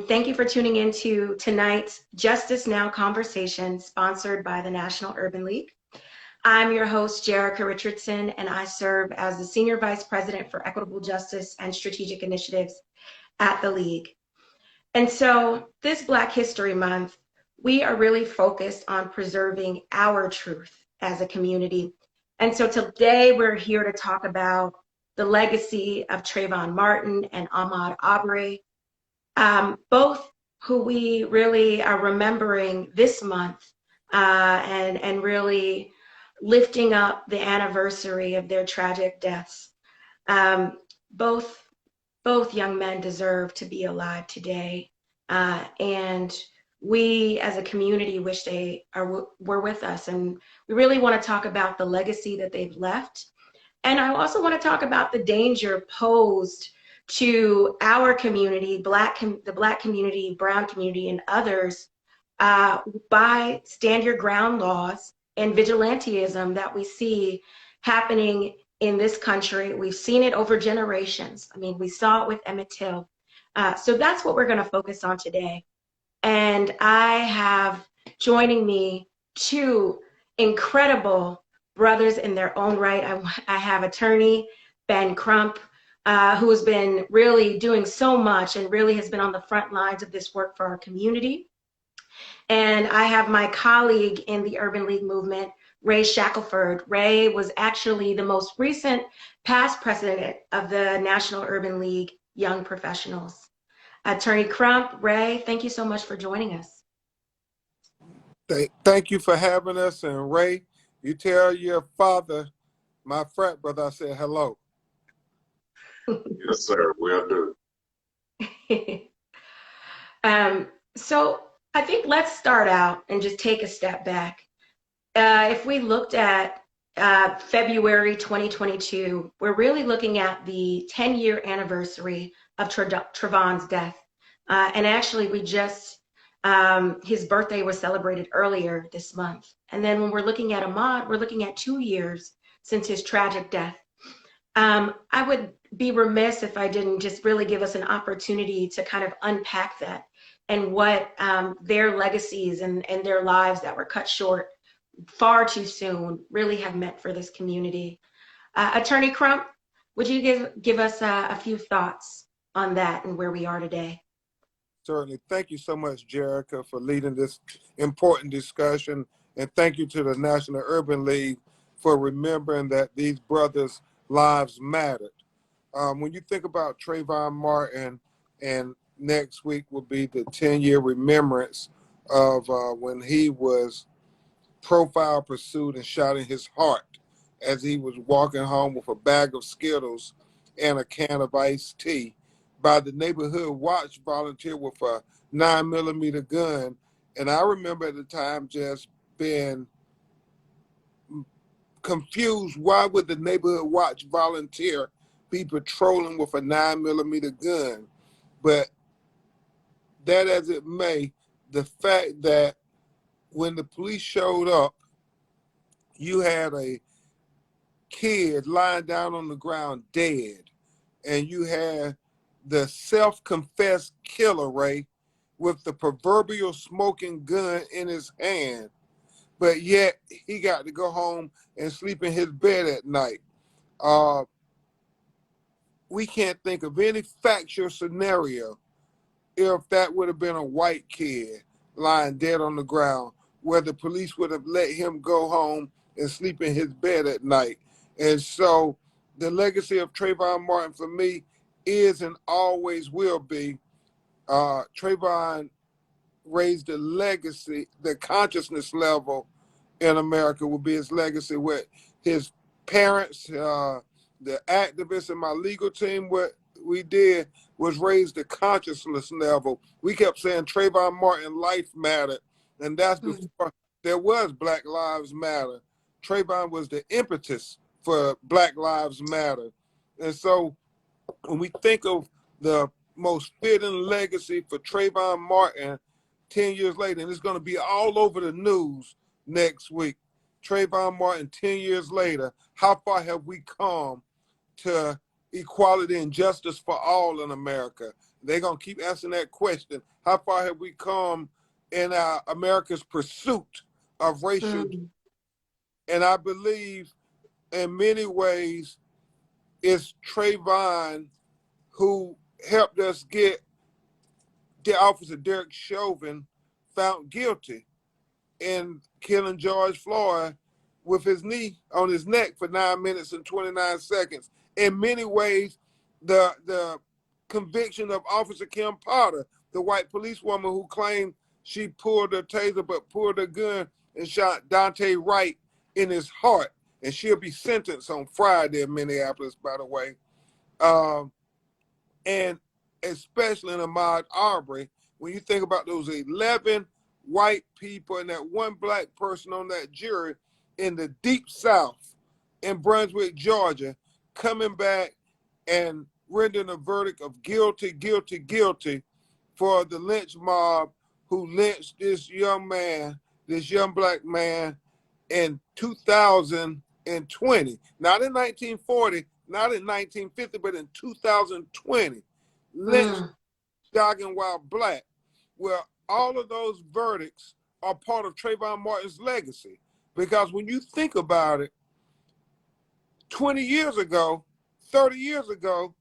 Thank you for tuning in to tonight's Justice Now conversation sponsored by the National Urban League. I'm your host, Jerica Richardson, and I serve as the Senior Vice President for Equitable Justice and Strategic Initiatives at the League. And so this Black History Month, we are really focused on preserving our truth as a community. And so today we're here to talk about the legacy of Trayvon Martin and Ahmaud Arbery, both who we really are remembering this month and really lifting up the anniversary of their tragic deaths. Both young men deserve to be alive today. And we as a community wish they were with us. And we really want to talk about the legacy that they've left. And I also want to talk about the danger posed to our community, the Black community, Brown community, and others by stand your ground laws and vigilantism that we see happening in this country. We've seen it over generations. I mean, we saw it with Emmett Till. So that's what we're going to focus on today. And I have joining me two incredible brothers in their own right. I have attorney Ben Crump, who has been really doing so much and really has been on the front lines of this work for our community. And I have my colleague in the Urban League movement, Ray Shackelford. Ray was actually the most recent past president of the National Urban League Young Professionals. Attorney Crump, Ray, thank you so much for joining us. Thank you for having us. And Ray, you tell your father, my frat brother, I said hello. Yes, sir. Will do. So I think let's start out and just take a step back. If we looked at February 2022, we're really looking at the 10-year anniversary of Trayvon's death. And actually, we just, his birthday was celebrated earlier this month. And then when we're looking at Ahmaud, we're looking at 2 years since his tragic death. I would be remiss if I didn't just really give us an opportunity to kind of unpack that and what their legacies and their lives that were cut short far too soon really have meant for this community. Attorney Crump, would you give us a few thoughts on that and where we are today? Certainly. Thank you so much, Jerica, for leading this important discussion. And thank you to the National Urban League for remembering that these brothers' lives mattered. When you think about Trayvon Martin, and next week will be the 10-year remembrance of when he was profiled, pursued, and shot in his heart as he was walking home with a bag of Skittles and a can of iced tea by the neighborhood watch volunteer with a 9mm gun. And I remember at the time just being confused. Why would the neighborhood watch volunteer be patrolling with a 9mm gun? But that as it may, the fact that when the police showed up, you had a kid lying down on the ground dead, and you had the self-confessed killer, Ray, with the proverbial smoking gun in his hand, but yet he got to go home and sleep in his bed at night. We can't think of any factual scenario if that would have been a white kid lying dead on the ground where the police would have let him go home and sleep in his bed at night. And so the legacy of Trayvon Martin for me is and always will be, Trayvon raised the legacy, the consciousness level in America will be his legacy with his parents, the activists in my legal team. What we did was raise the consciousness level. We kept saying Trayvon Martin life mattered, and that's before there was Black Lives Matter. Trayvon was the impetus for Black Lives Matter. And so when we think of the most fitting legacy for Trayvon Martin 10 years later, and it's going to be all over the news next week, Trayvon Martin 10 years later, how far have we come to equality and justice for all in America? They're going to keep asking that question. How far have we come in America's pursuit of racial? And I believe in many ways it's Trayvon who helped us get the officer Derek Chauvin found guilty in killing George Floyd with his knee on his neck for 9 minutes and 29 seconds. In many ways, the conviction of Officer Kim Potter, the white policewoman who claimed she pulled her taser but pulled her gun and shot Dante Wright in his heart. And she'll be sentenced on Friday in Minneapolis, by the way. And especially in Ahmaud Arbery, when you think about those 11 white people and that one black person on that jury in the deep South in Brunswick, Georgia, coming back and rendering a verdict of guilty, guilty, guilty for the lynch mob who lynched this young man, this young black man in 2020, not in 1940, not in 1950, but in 2020, lynched, jogging while black. Well, all of those verdicts are part of Trayvon Martin's legacy. Because when you think about it, 20 years ago, 30 years ago,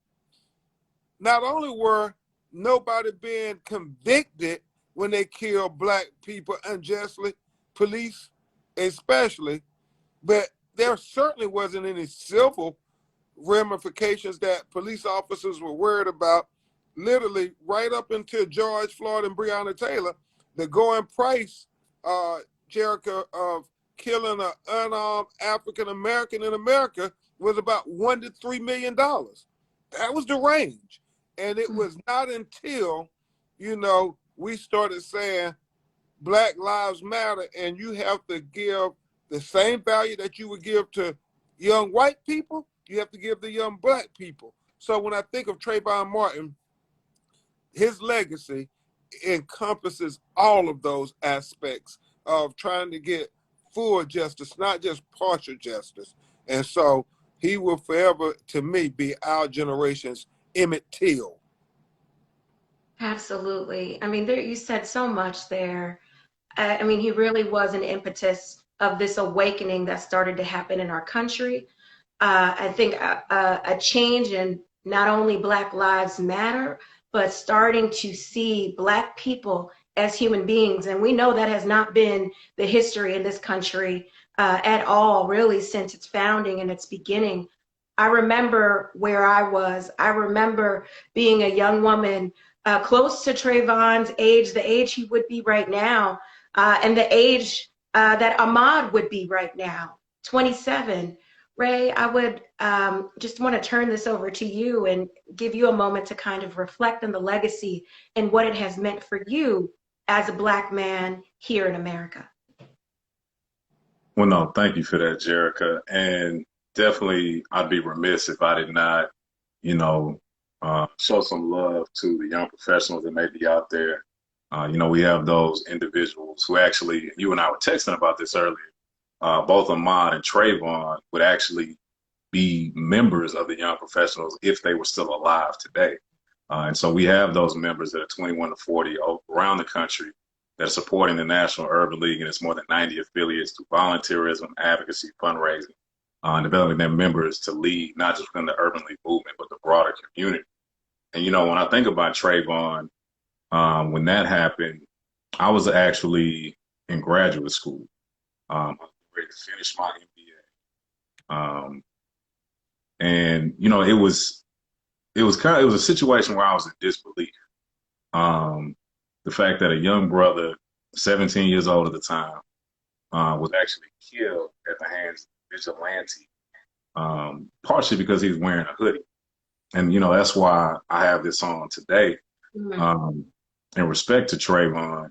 not only were nobody being convicted when they killed black people unjustly, police especially, but there certainly wasn't any civil ramifications that police officers were worried about. Literally right up until George Floyd and Breonna Taylor, the going price, Jericho, of killing an unarmed African American in America was about $1 to $3 million. That was the range. And it was not until, we started saying Black Lives Matter, and you have to give the same value that you would give to young white people, you have to give the young black people. So when I think of Trayvon Martin, his legacy encompasses all of those aspects of trying to get full justice, not just partial justice. And so he will forever, to me, be our generation's Emmett Till. Absolutely. I mean, you said so much there. I mean, he really was an impetus of this awakening that started to happen in our country. I think a change in not only Black Lives Matter, but starting to see Black people as human beings. And we know that has not been the history in this country at all, really, since its founding and its beginning. I remember where I was. I remember being a young woman close to Trayvon's age, the age he would be right now, and the age that Ahmaud would be right now, 27. Ray, I would just want to turn this over to you and give you a moment to kind of reflect on the legacy and what it has meant for you as a Black man here in America. Well, no, thank you for that, Jerica. And definitely, I'd be remiss if I did not, show some love to the young professionals that may be out there. We have those individuals who actually, you and I were texting about this earlier, both Ahmaud and Trayvon would actually be members of the young professionals if they were still alive today. And so we have those members that are 21 to 40 around the country that are supporting the National Urban League and its more than 90 affiliates through volunteerism, advocacy, fundraising, and developing their members to lead not just within the Urban League movement, but the broader community. And, when I think about Trayvon, when that happened, I was actually in graduate school. I was ready to finish my MBA. And, it was a situation where I was in disbelief. The fact that a young brother, 17 years old at the time, was actually killed at the hands of vigilante, partially because he was wearing a hoodie. And, that's why I have this on today, in respect to Trayvon,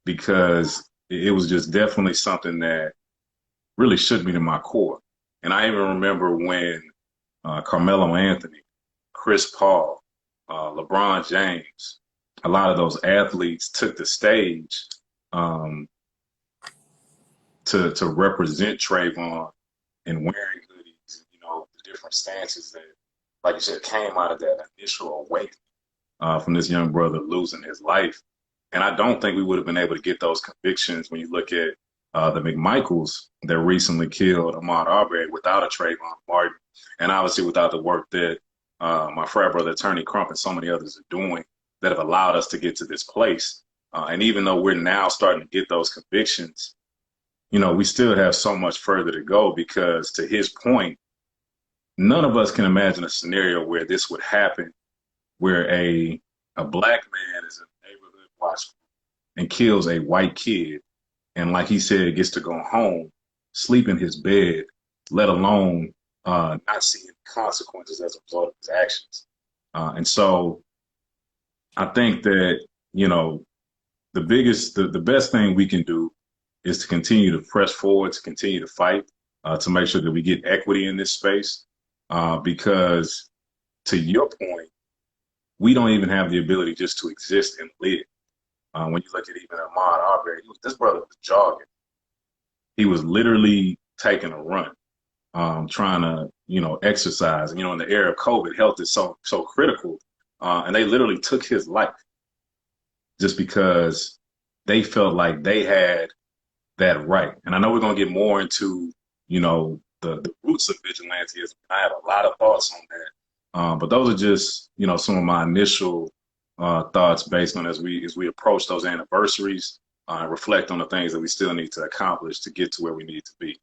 because it was just definitely something that really shook me to my core. And I even remember when Carmelo Anthony, Chris Paul, LeBron James, a lot of those athletes took the stage to represent Trayvon and wearing hoodies, the different stances that, like you said, came out of that initial awakening. from this young brother losing his life. And I don't think we would have been able to get those convictions when you look at the McMichaels that recently killed Ahmaud Arbery without a Trayvon Martin, and obviously without the work that my frat brother, attorney Crump, and so many others are doing that have allowed us to get to this place. And even though we're now starting to get those convictions, you know, we still have so much further to go because, to his point, none of us can imagine a scenario where this would happen, where a black man is in a neighborhood watch and kills a white kid, and like he said, gets to go home, sleep in his bed, let alone not seeing consequences as a result of his actions. And so I think that, you know, the best thing we can do is to continue to press forward, to continue to fight, to make sure that we get equity in this space. Because to your point, we don't even have the ability just to exist and live. When you look at even Ahmaud Arbery, this brother was jogging. He was literally taking a run, trying to, you know, exercise. And, you know, in the era of COVID, health is so critical. And they literally took his life just because they felt like they had that right. And I know we're going to get more into, you know, the roots of vigilantism. I have a lot of thoughts on that. But those are just, you know, some of my initial thoughts based on as we approach those anniversaries, reflect on the things that we still need to accomplish to get to where we need to be.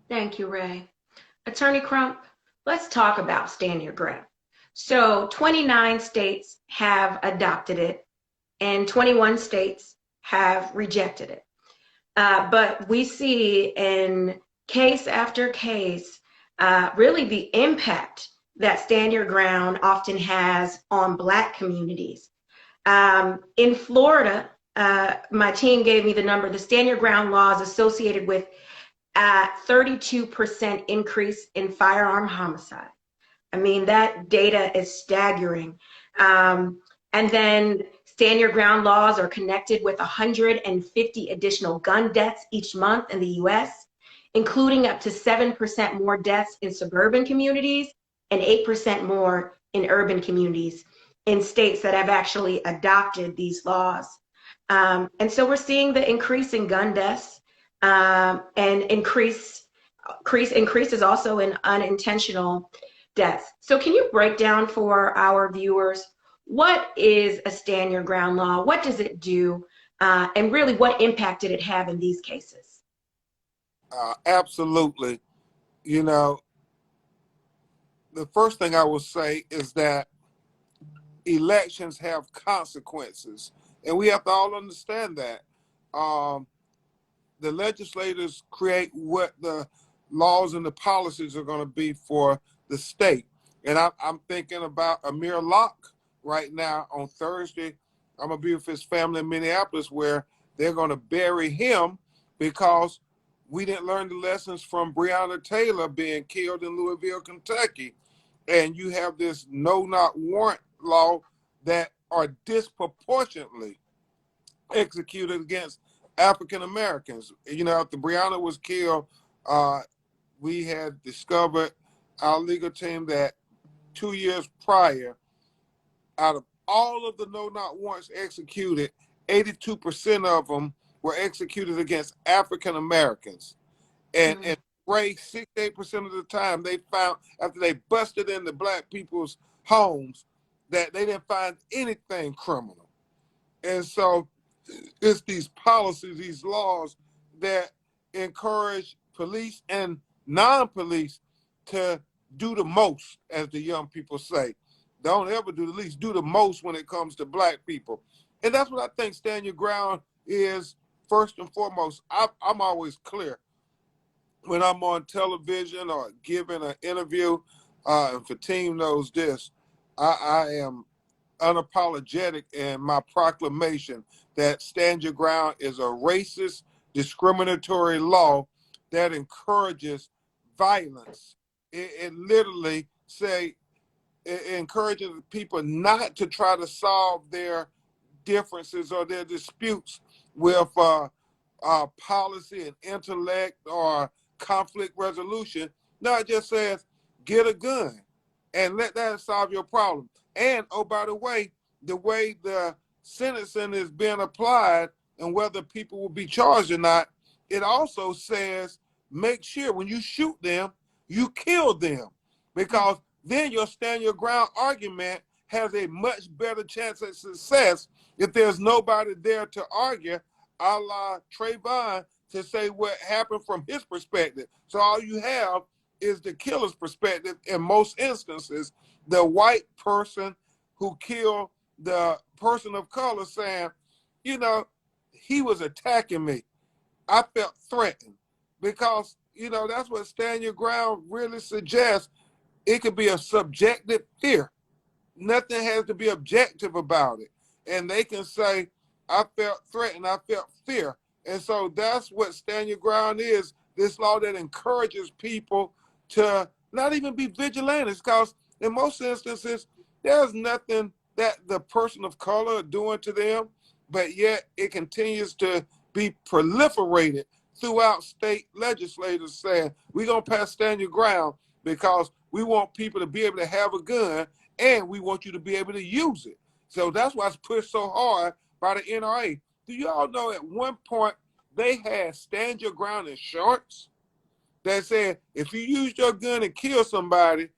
Thank you, Ray. Attorney Crump, let's talk about Stand Your Ground. So 29 states have adopted it and 21 states have rejected it. But we see in case after case, really the impact that Stand Your Ground often has on Black communities. In Florida, my team gave me the number, the Stand Your Ground laws associated with a 32% increase in firearm homicide. I mean, that data is staggering. And then Stand Your Ground laws are connected with 150 additional gun deaths each month in the US, including up to 7% more deaths in suburban communities and 8% more in urban communities in states that have actually adopted these laws. And so we're seeing the increase in gun deaths and increases also in unintentional deaths. So can you break down for our viewers, what is a Stand Your Ground law? What does it do? And really, what impact did it have in these cases? Absolutely. You know, the first thing I will say is that elections have consequences, and we have to all understand that. The legislators create what the laws and the policies are going to be for the state. And I'm thinking about Amir Locke right now on Thursday. I'm going to be with his family in Minneapolis, where they're going to bury him because we didn't learn the lessons from Breonna Taylor being killed in Louisville, Kentucky. And you have this no-knock warrant law that are disproportionately executed against African Americans. You know, after Breonna was killed, we had discovered, our legal team, that 2 years prior, out of all of the no-knock warrants executed, 82% of them were executed against African Americans. And Ray, 68% of the time they found, after they busted into Black people's homes, that they didn't find anything criminal. And so it's these policies, these laws that encourage police and non-police to do the most, as the young people say. Don't ever do the least, do the most when it comes to Black people. And that's what I think Stand Your Ground is, first and foremost. I'm always clear when I'm on television or giving an interview, and Fatim knows this, I am unapologetic in my proclamation that Stand Your Ground is a racist, discriminatory law that encourages violence. It literally it encourages people not to try to solve their differences or their disputes with policy and intellect or conflict resolution. No, it just says, get a gun and let that solve your problem. And, oh, by the way the sentencing is being applied and whether people will be charged or not, it also says make sure when you shoot them, you kill them, because then your stand your ground argument has a much better chance of success if there's nobody there to argue, a la Trayvon, to say what happened from his perspective. So all you have is the killer's perspective in most instances, the white person who killed the person of color saying, you know, he was attacking me. I felt threatened, because, you know, that's what stand your ground really suggests. It could be a subjective fear. Nothing has to be objective about it. And they can say, I felt threatened, I felt fear. And so that's what stand your ground is, this law that encourages people to not even be vigilantes, because in most instances, there's nothing that the person of color are doing to them, but yet it continues to be proliferated throughout state legislators saying, we're going to pass stand your ground because we want people to be able to have a gun and we want you to be able to use it. So that's why it's pushed so hard by the NRA. Do you all know at one point they had stand your ground insurance that said if you use your gun and kill somebody,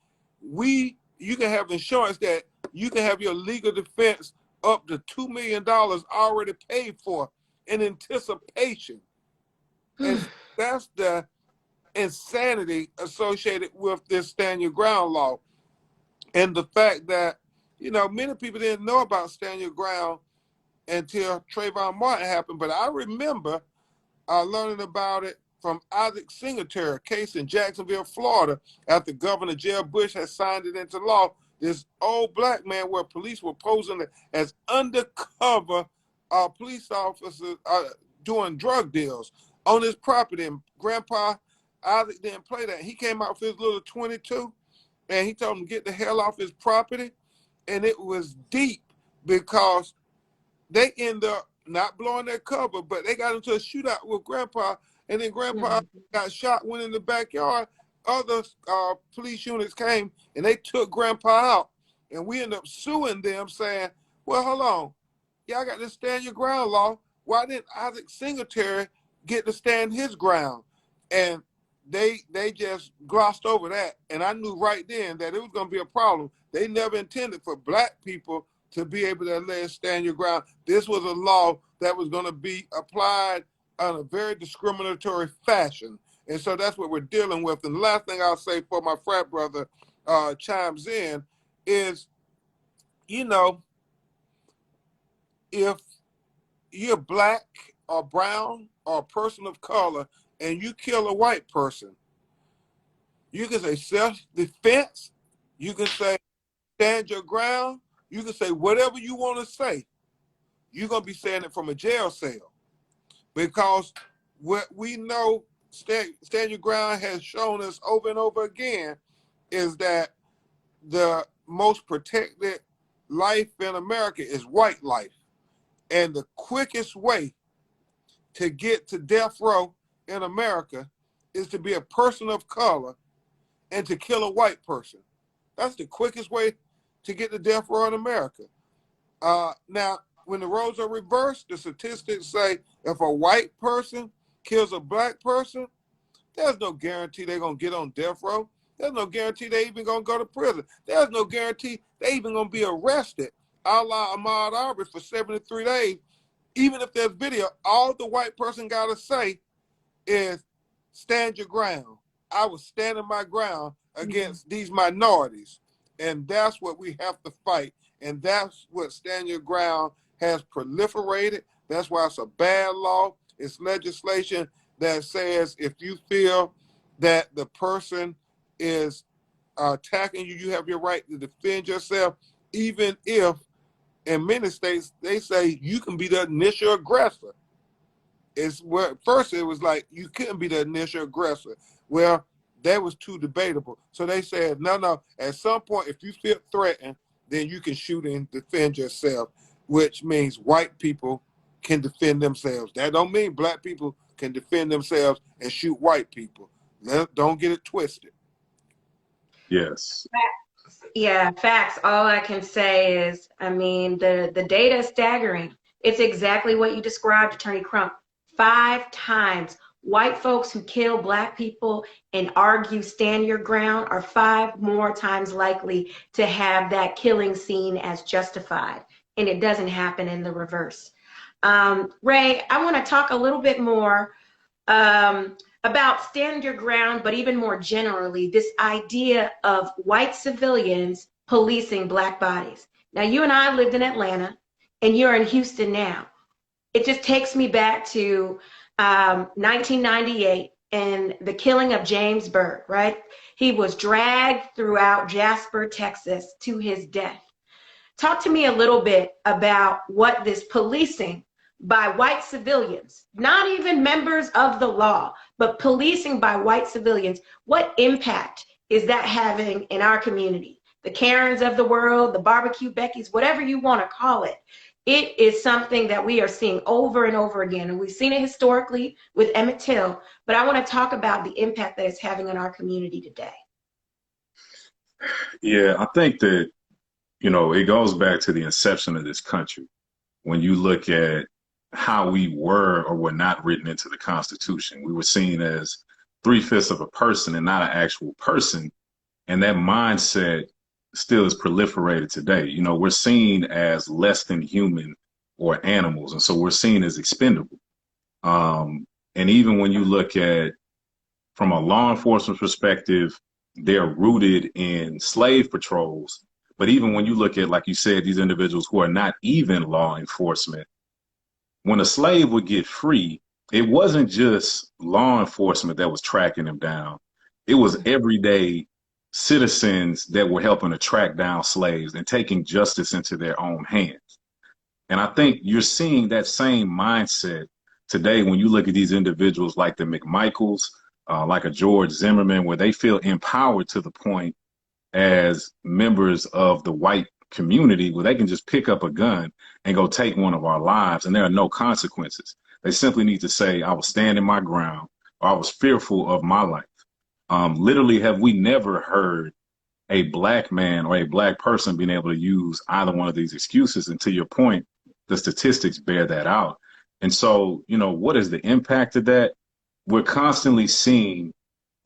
you can have insurance that you can have your legal defense up to $2 million already paid for in anticipation. And that's the insanity associated with this stand your ground law. And the fact that, you know, many people didn't know about stand your ground until Trayvon Martin happened. But I remember learning about it from Isaac Singletary, a case in Jacksonville, Florida, after Governor Jeb Bush had signed it into law. This old black man where police were posing as undercover police officers doing drug deals on his property. And Grandpa Isaac didn't play that. He came out with his little 22 and he told him to get the hell off his property. And it was deep because they end up not blowing their cover, but they got into a shootout with Grandpa, and then Grandpa got shot, went in the backyard. Other police units came, and they took Grandpa out, and we ended up suing them, saying, well, hold on. Y'all got to stand your ground law. Why didn't Isaac Singletary get to stand his ground? And they just glossed over that, and I knew right then that it was going to be a problem. They never intended for black people to be able to let stand your ground. This was a law that was going to be applied in a very discriminatory fashion. And so that's what we're dealing with. And the last thing I'll say before my frat brother chimes in is, you know, if you're black or brown or a person of color and you kill a white person, you can say self-defense, you can say stand your ground, you can say whatever you want to say. You're going to be saying it from a jail cell, because what we know stand your ground has shown us over and over again is that the most protected life in America is white life. And the quickest way to get to death row in America is to be a person of color and to kill a white person. That's the quickest way to get to death row in America. Now, when the roles are reversed, the statistics say if a white person kills a black person, there's no guarantee they're going to get on death row. There's no guarantee they even going to go to prison. There's no guarantee they even going to be arrested, a la Ahmaud for 73 days. Even if there's video, all the white person got to say is stand your ground. I was standing my ground against these minorities. And that's what we have to fight. And that's what stand your ground has proliferated. That's why it's a bad law. It's legislation that says if you feel that the person is attacking you, you have your right to defend yourself, even if in many states they say you can be the initial aggressor. It's where first it was like you couldn't be the initial aggressor. Well, that was too debatable. So they said, no, at some point, if you feel threatened, then you can shoot and defend yourself, which means white people can defend themselves. That don't mean black people can defend themselves and shoot white people. Don't get it twisted. Yes. Yeah, facts. All I can say is, I mean, the data is staggering. It's exactly what you described, Attorney Crump. 5 times. White folks who kill black people and argue stand your ground are 5 more times likely to have that killing seen as justified. And it doesn't happen in the reverse. Ray, I want to talk a little bit more about stand your ground, but even more generally, this idea of white civilians policing black bodies. Now, you and I lived in Atlanta, and you're in Houston now. It just takes me back to 1998 and the killing of James Byrd, right? He was dragged throughout Jasper, Texas to his death. Talk to me a little bit about what this policing by white civilians, not even members of the law, but policing by white civilians, what impact is that having in our community? The Karens of the world, the barbecue Beckys, whatever you want to call it. It is something that we are seeing over and over again. And we've seen it historically with Emmett Till, but I want to talk about the impact that it's having on our community today. Yeah, I think that, it goes back to the inception of this country. When you look at how we were or were not written into the Constitution, we were seen as 3/5 of a person and not an actual person. And that mindset still is proliferated today. We're seen as less than human or animals. And so we're seen as expendable. And even when you look at, from a law enforcement perspective, they're rooted in slave patrols. But even when you look at, like you said, these individuals who are not even law enforcement, when a slave would get free, it wasn't just law enforcement that was tracking him down. It was everyday citizens that were helping to track down slaves and taking justice into their own hands. And I think you're seeing that same mindset today when you look at these individuals like the McMichaels, like a George Zimmerman, where they feel empowered to the point as members of the white community where they can just pick up a gun and go take one of our lives and there are no consequences. They simply need to say, I was standing my ground, or I was fearful of my life. Literally, have we never heard a black man or a black person being able to use either one of these excuses? And to your point, the statistics bear that out. And so, what is the impact of that? We're constantly seeing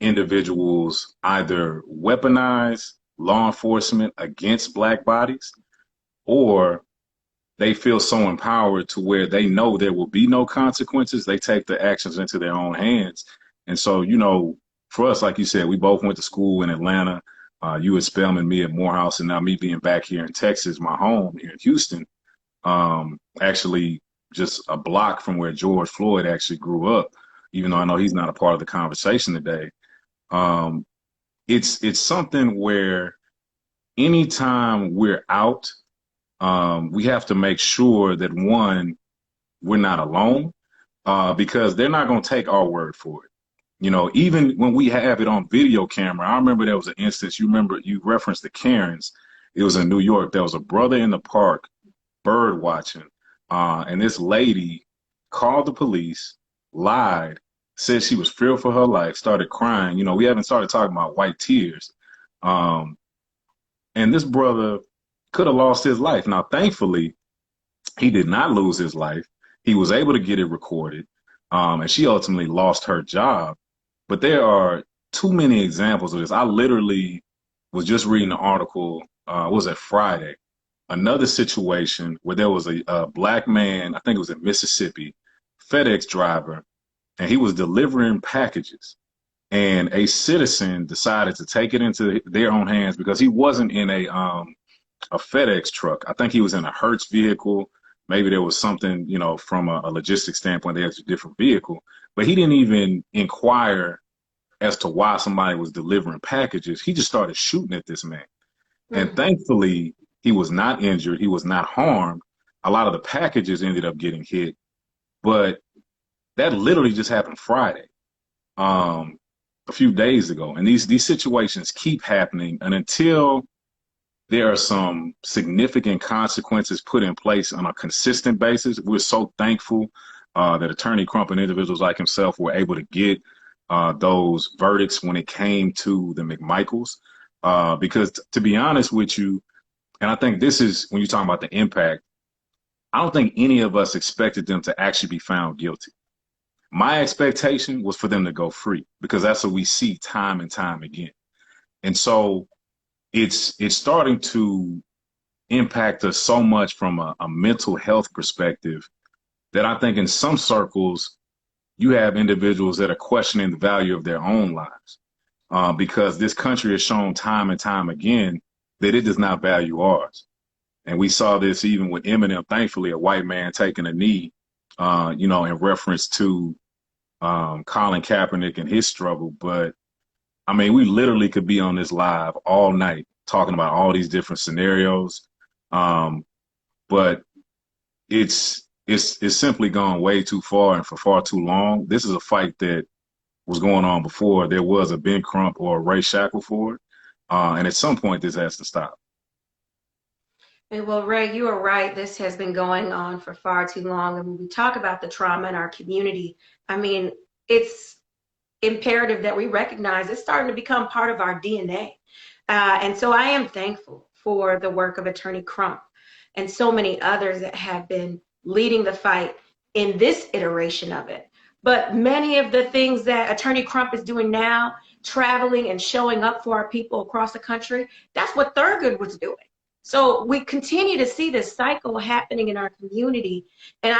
individuals either weaponize law enforcement against black bodies, or they feel so empowered to where they know there will be no consequences. They take the actions into their own hands. And so, for us, like you said, we both went to school in Atlanta. You at Spelman, me at Morehouse, and now me being back here in Texas, my home here in Houston, actually just a block from where George Floyd actually grew up, even though I know he's not a part of the conversation today. It's something where anytime we're out, we have to make sure that, one, we're not alone, because they're not going to take our word for it. Even when we have it on video camera, I remember there was an instance, you referenced the Karens. It was in New York. There was a brother in the park bird watching, and this lady called the police, lied, said she was fearful for her life, started crying. We haven't started talking about white tears. And this brother could have lost his life. Now, thankfully, he did not lose his life. He was able to get it recorded, and she ultimately lost her job. But there are too many examples of this. I literally was just reading an article, was it Friday, another situation where there was a black man, I think it was in Mississippi, FedEx driver, and he was delivering packages. And a citizen decided to take it into their own hands because he wasn't in a FedEx truck. I think he was in a Hertz vehicle. Maybe there was something, from a logistics standpoint, they had a different vehicle. But he didn't even inquire as to why somebody was delivering packages. He just started shooting at this man. And thankfully, he was not injured. He was not harmed. A lot of the packages ended up getting hit. But that literally just happened Friday, a few days ago. And these situations keep happening. And until there are some significant consequences put in place on a consistent basis, we're so thankful that Attorney Crump and individuals like himself were able to get those verdicts when it came to the McMichaels. Because to be honest with you, and I think this is when you're talking about the impact, I don't think any of us expected them to actually be found guilty. My expectation was for them to go free because that's what we see time and time again. And so it's starting to impact us so much from a mental health perspective that I think in some circles you have individuals that are questioning the value of their own lives because this country has shown time and time again that it does not value ours. And we saw this even with Eminem, thankfully, a white man taking a knee, in reference to Colin Kaepernick and his struggle. But I mean, we literally could be on this live all night talking about all these different scenarios. But it's simply gone way too far and for far too long. This is a fight that was going on before there was a Ben Crump or a Ray Shackelford. And at some point, this has to stop. And well, Ray, you are right. This has been going on for far too long. And when we talk about the trauma in our community, I mean, it's imperative that we recognize it's starting to become part of our DNA. And so I am thankful for the work of Attorney Crump and so many others that have been leading the fight in this iteration of it. But many of the things that Attorney Crump is doing now, traveling and showing up for our people across the country, that's what Thurgood was doing. So we continue to see this cycle happening in our community. And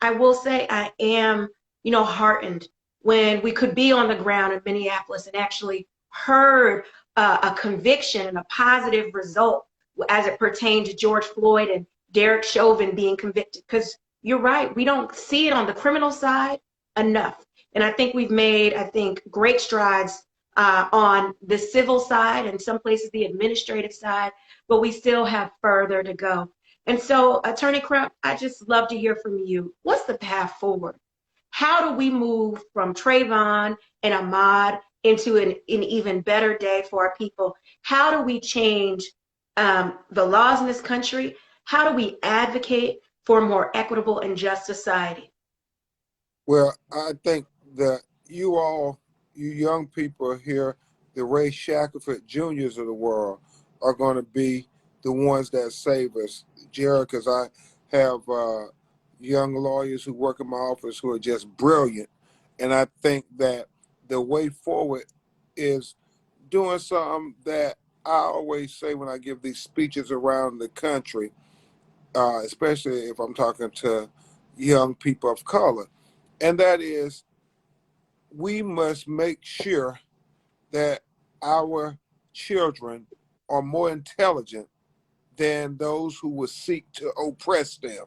I will say, I am, heartened when we could be on the ground in Minneapolis and actually heard a conviction and a positive result as it pertained to George Floyd and Derek Chauvin being convicted. Because you're right, we don't see it on the criminal side enough. And I think we've made, great strides on the civil side and some places the administrative side, but we still have further to go. And so, Attorney Crump, I just love to hear from you. What's the path forward? How do we move from Trayvon and Ahmaud into an even better day for our people? How do we change the laws in this country? How do we advocate for a more equitable and just society? Well, I think that you young people here, the Ray Shackelford Juniors of the world, are going to be the ones that save us. Jared, because I have young lawyers who work in my office who are just brilliant. And I think that the way forward is doing something that I always say when I give these speeches around the country, especially if I'm talking to young people of color. And that is, we must make sure that our children are more intelligent than those who would seek to oppress them.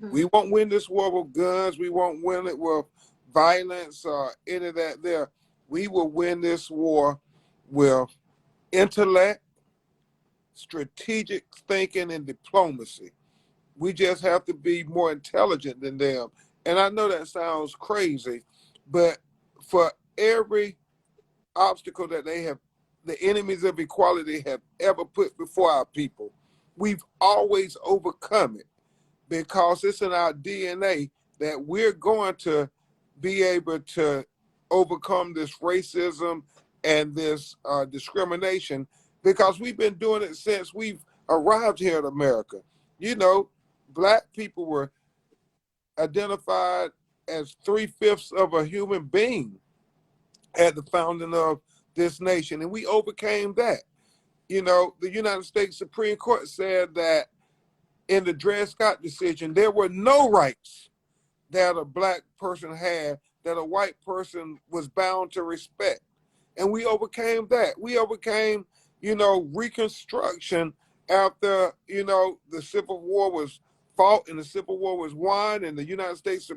Mm-hmm. We won't win this war with guns. We won't win it with violence or any of that there. We will win this war with intellect, strategic thinking, and diplomacy. We just have to be more intelligent than them. And I know that sounds crazy, but for every obstacle that the enemies of equality have ever put before our people, we've always overcome it because it's in our DNA that we're going to be able to overcome this racism and this discrimination because we've been doing it since we've arrived here in America. Black people were identified as 3/5 of a human being at the founding of this nation, and we overcame that. The United States Supreme Court said that in the Dred Scott decision, there were no rights that a black person had that a white person was bound to respect. And we overcame that. We overcame, Reconstruction after, the Civil War was fought and the Civil War was won and the United States the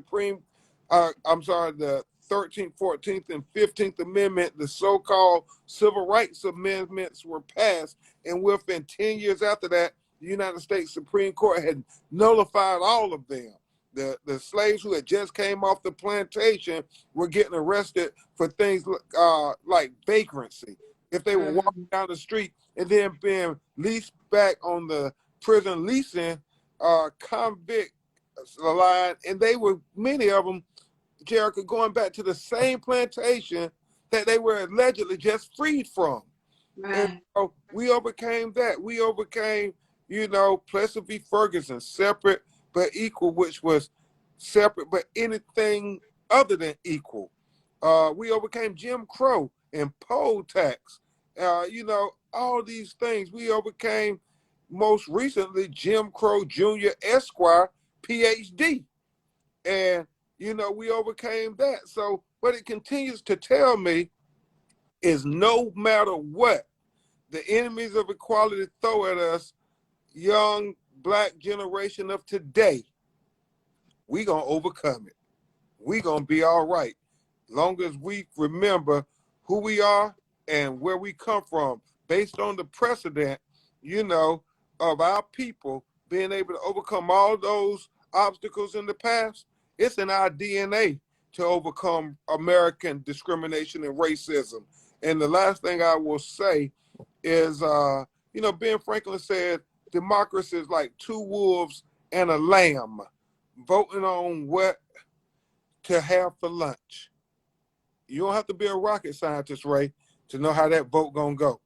13th, 14th, and 15th Amendment, the so-called Civil Rights Amendments were passed. And within 10 years after that, the United States Supreme Court had nullified all of them. The slaves who had just came off the plantation were getting arrested for things like vagrancy. If they were walking down the street and then being leased back on the prison leasing convict line, and they were, many of them, Jericho, going back to the same plantation that they were allegedly just freed from. And Right. so we overcame that. We overcame, Plessy v. Ferguson, separate but equal, which was separate but anything other than equal. We overcame Jim Crow and poll tax. All these things. We overcame most recently Jim Crow Jr. Esquire, PhD. And, we overcame that. So what it continues to tell me is no matter what the enemies of equality throw at us, young black generation of today, we gonna overcome it. We gonna be all right. Long as we remember who we are and where we come from, based on the precedent, of our people being able to overcome all those obstacles in the past. It's in our DNA to overcome American discrimination and racism. And the last thing I will say is, Ben Franklin said, democracy is like two wolves and a lamb voting on what to have for lunch. You don't have to be a rocket scientist, Ray, to know how that vote gonna go.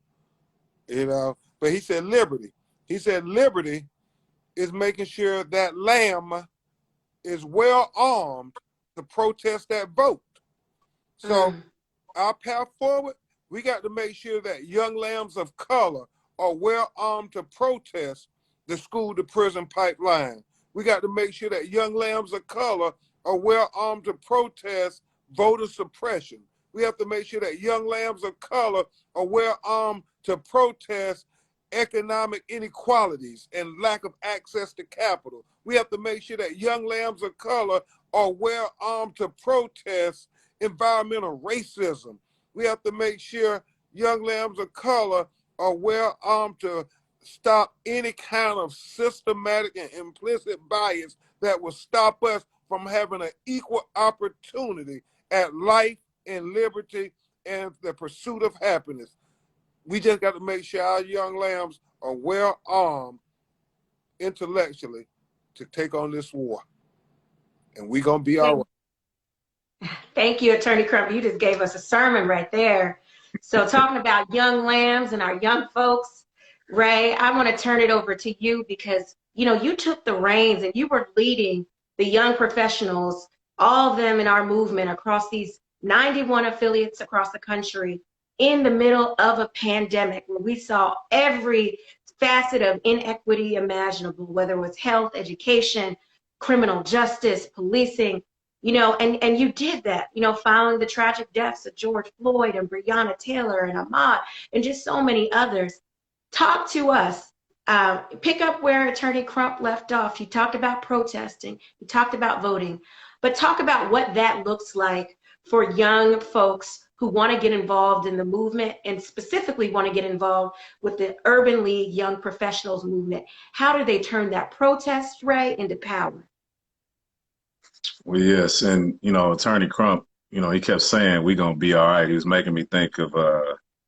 But he said liberty. He said liberty is making sure that lamb is well armed to protest that vote. So our path forward, we got to make sure that young lambs of color are well armed to protest the school to prison pipeline. We got to make sure that young lambs of color are well armed to protest voter suppression. We have to make sure that young lambs of color are well armed to protest economic inequalities and lack of access to capital. We have to make sure that young lambs of color are well armed to protest environmental racism. We have to make sure young lambs of color are well armed to stop any kind of systematic and implicit bias that will stop us from having an equal opportunity at life and liberty and the pursuit of happiness. We just got to make sure our young lambs are well armed intellectually to take on this war. And we're going to be all right. Thank you, Attorney Crump. You just gave us a sermon right there. So talking about young lambs and our young folks, Ray, I want to turn it over to you because, you took the reins and you were leading the young professionals, all of them in our movement across these 91 affiliates across the country in the middle of a pandemic where we saw every facet of inequity imaginable, whether it was health, education, criminal justice, policing, and you did that, following the tragic deaths of George Floyd and Breonna Taylor and Ahmaud and just so many others. Talk to us. Pick up where Attorney Crump left off. He talked about protesting. He talked about voting. But talk about what that looks like for young folks who want to get involved in the movement and specifically want to get involved with the Urban League Young Professionals movement. How do they turn that protest, Ray, into power? Well, yes. And, Attorney Crump, he kept saying, we're going to be all right. He was making me think of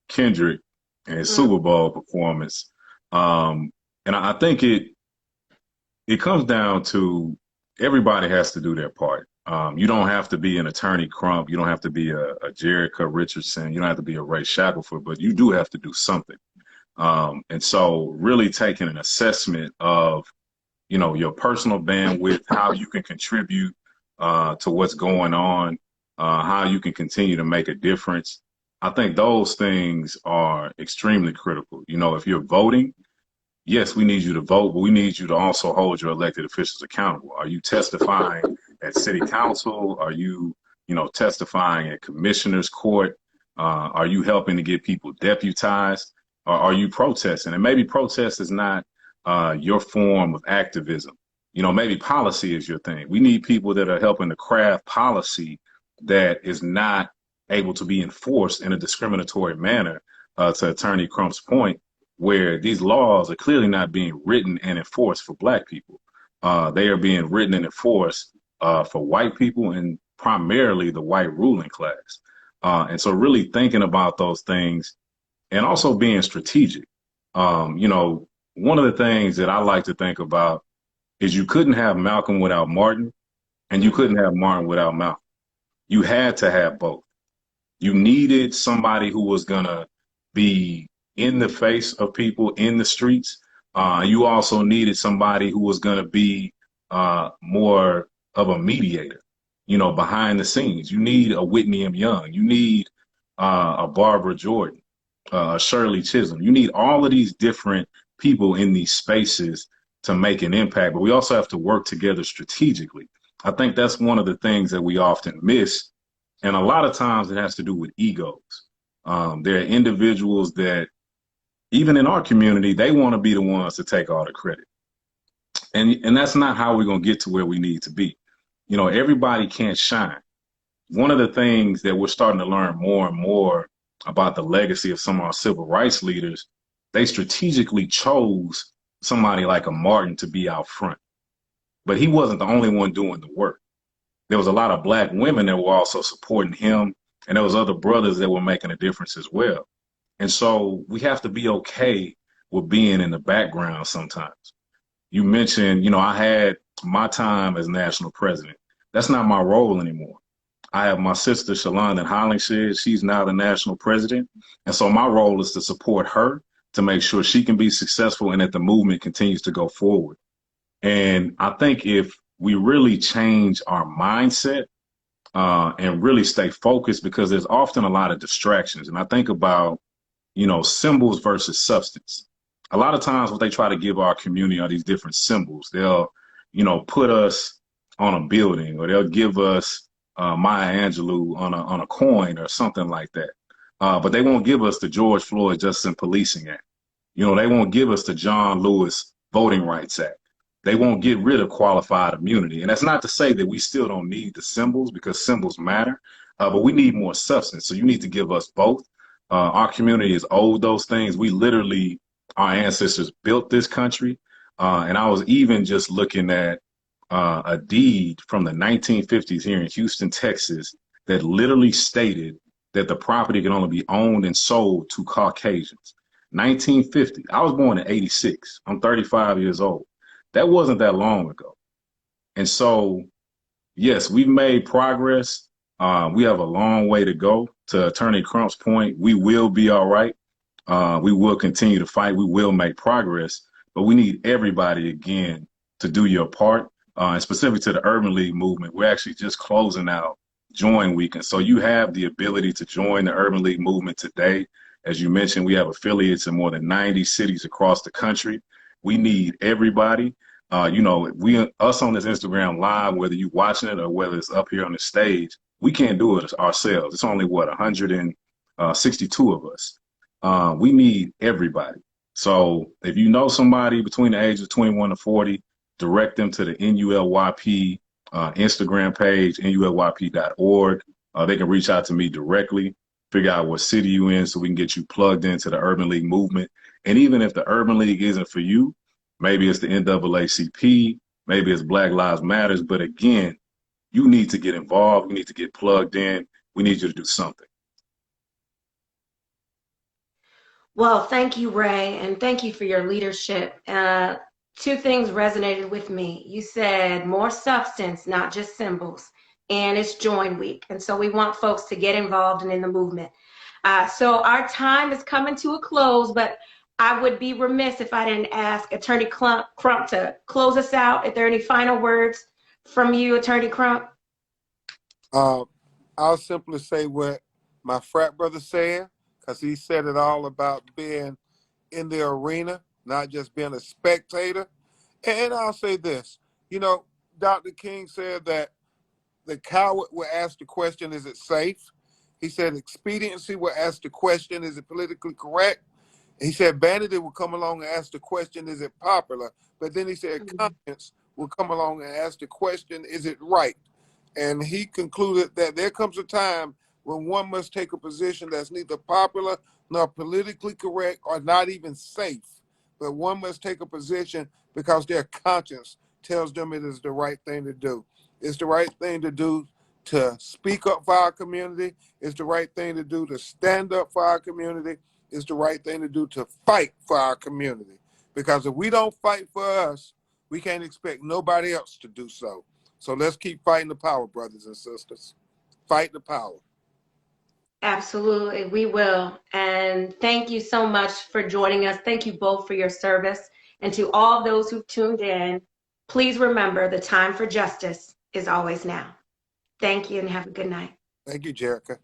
Kendrick and his Super Bowl performance. And I think it comes down to everybody has to do their part. You don't have to be an Attorney Crump. You don't have to be a Jerica Richardson. You don't have to be a Ray Shackelford, but you do have to do something. And so really taking an assessment of, your personal bandwidth, how you can contribute to what's going on, how you can continue to make a difference. I think those things are extremely critical. If you're voting, yes, we need you to vote, but we need you to also hold your elected officials accountable. Are you testifying at city council? Are you, testifying at commissioner's court? Are you helping to get people deputized? Or are you protesting? And maybe protest is not your form of activism. Maybe policy is your thing. We need people that are helping to craft policy that is not able to be enforced in a discriminatory manner, to Attorney Crump's point, where these laws are clearly not being written and enforced for Black people. They are being written and enforced for white people and primarily the white ruling class. And so really thinking about those things and also being strategic. One of the things that I like to think about is you couldn't have Malcolm without Martin, and you couldn't have Martin without Malcolm. You had to have both. You needed somebody who was going to be in the face of people in the streets. You also needed somebody who was going to be more of a mediator, you know, behind the scenes. You need a Whitney M. Young. You need a Barbara Jordan, Shirley Chisholm. You need all of these different people in these spaces to make an impact, but we also have to work together strategically. I think that's one of the things that we often miss. And a lot of times it has to do with egos. There are individuals that, even in our community, they want to be the ones to take all the credit. And that's not how we're going to get to where we need to be. You know, everybody can't shine. One of the things that we're starting to learn more and more about the legacy of some of our civil rights leaders, they strategically chose somebody like a Martin to be out front. But he wasn't the only one doing the work. There was a lot of Black women that were also supporting him, and there was other brothers that were making a difference as well. And so we have to be okay with being in the background sometimes. You mentioned, you know, I had my time as national president. That's not my role anymore. I have my sister, Shalonda Hollingshead. She's now the national president. And so my role is to support her to make sure she can be successful and that the movement continues to go forward. And I think if we really change our mindset and really stay focused, because there's often a lot of distractions. And I think about, you know, symbols versus substance. A lot of times what they try to give our community are these different symbols. They'll, you know, put us on a building, or they'll give us Maya Angelou on a coin or something like that. But they won't give us the George Floyd Justice and Policing Act. You know, they won't give us the John Lewis Voting Rights Act. They won't get rid of qualified immunity. And that's not to say that we still don't need the symbols, because symbols matter, but we need more substance. So you need to give us both. Our community is owed those things. We literally, our ancestors built this country. And I was even just looking at a deed from the 1950s here in Houston, Texas, that literally stated that the property can only be owned and sold to Caucasians. 1950. I was born in 86. I'm 35 years old. That wasn't that long ago. And so, yes, we've made progress. We have a long way to go. To Attorney Crump's point, we will be all right. We will continue to fight. We will make progress. But we need everybody, again, to do your part. And specific to the Urban League movement, we're actually just closing out Join Week. And so you have the ability to join the Urban League movement today. As you mentioned, we have affiliates in more than 90 cities across the country. We need everybody. You know, us on this Instagram Live, whether you watching it or whether it's up here on the stage, we can't do it ourselves. It's only, 162 of us. We need everybody. So if you know somebody between the ages of 21 to 40, direct them to the NULYP Instagram page, NULYP.org. They can reach out to me directly, figure out what city you're in so we can get you plugged into the Urban League movement. And even if the Urban League isn't for you, maybe it's the NAACP, maybe it's Black Lives Matters. But again, you need to get involved. You need to get plugged in. We need you to do something. Well, thank you, Ray, and thank you for your leadership. Two things resonated with me. You said more substance, not just symbols, and it's Join Week. And so we want folks to get involved and in the movement. So our time is coming to a close, but I would be remiss if I didn't ask Attorney Crump to close us out. If there are any final words from you, Attorney Crump? I'll simply say what my frat brother said, because he said it all about being in the arena, not just being a spectator. And I'll say this, you know, Dr. King said that the coward will ask the question, is it safe? He said expediency will ask the question, is it politically correct? He said vanity will come along and ask the question, is it popular? But then he said conscience will come along and ask the question, is it right? And he concluded that there comes a time when one must take a position that's neither popular nor politically correct or not even safe. But one must take a position because their conscience tells them it is the right thing to do. It's the right thing to do to speak up for our community. It's the right thing to do to stand up for our community. It's the right thing to do to fight for our community. Because if we don't fight for us, we can't expect nobody else to do so. So let's keep fighting the power, brothers and sisters. Fight the power. Absolutely, we will. And thank you so much for joining us. Thank you both for your service. And to all those who tuned in, please remember the time for justice is always now. Thank you and have a good night. Thank you, Jerica.